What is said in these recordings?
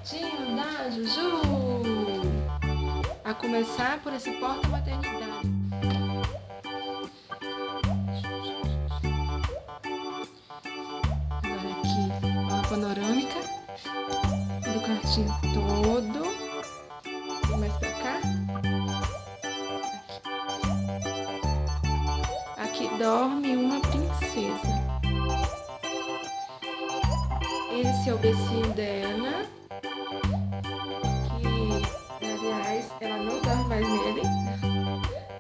quartinho da Juju. A começar por esse porta-maternidade. Agora aqui, uma panorâmica do quartinho todo. E mais pra cá. Aqui dorme uma princesa. Esse é o becinho dela, que, aliás, ela não dorme mais nele.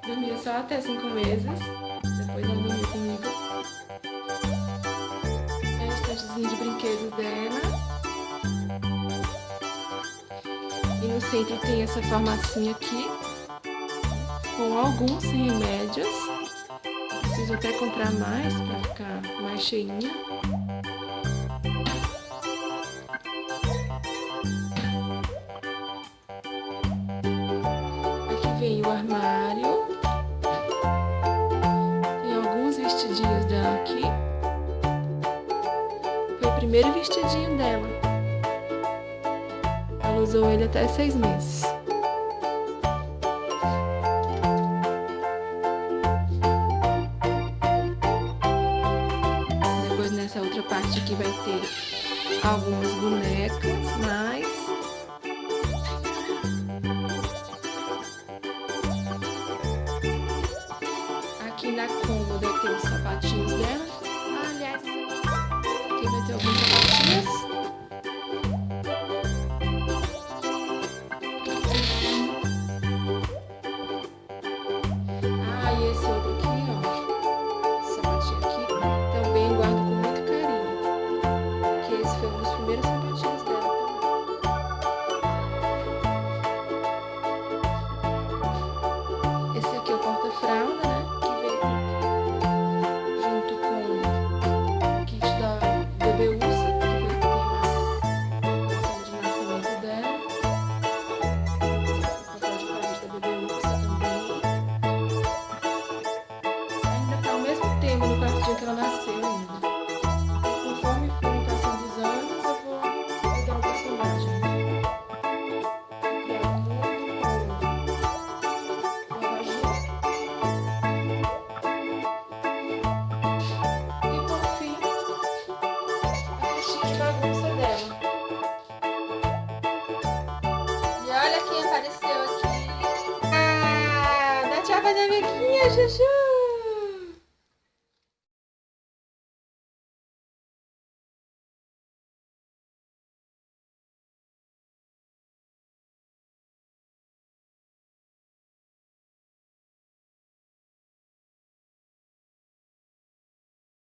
Dormia só até 5 meses, depois ela dormiu comigo. É a estantezinha de brinquedos dela. E no centro tem essa farmacinha aqui, com alguns remédios. Preciso até comprar mais para ficar mais cheinha. Vem o armário, tem alguns vestidinhos dela aqui. Foi o primeiro vestidinho dela. Ela usou ele até 6 meses. Depois nessa outra parte aqui vai ter algumas bonecas, mais aqui na cômoda tem os sapatinhos dela. Aliás, aqui vai ter alguns sapatinhos. E esse outro aqui, ó, esse sapatinho aqui, também guardo com muito carinho, porque esse foi um dos primeiros sapatinhos dela também. Esse aqui é o porta-fralda, né? Junto com o kit da bebê Ursa, que vai ter a de nascimento dela. O papel de parede da bebê Ursa também. Ainda tá o mesmo tema no quartinho que ela nasceu ainda. Conforme forem passando os anos, eu vou mudar o personagem. Criar um mundo com a magia. E por fim, a caixinha de bagunça dela. E olha quem apareceu aqui. Dá tchau pra minha amiguinha, Juju!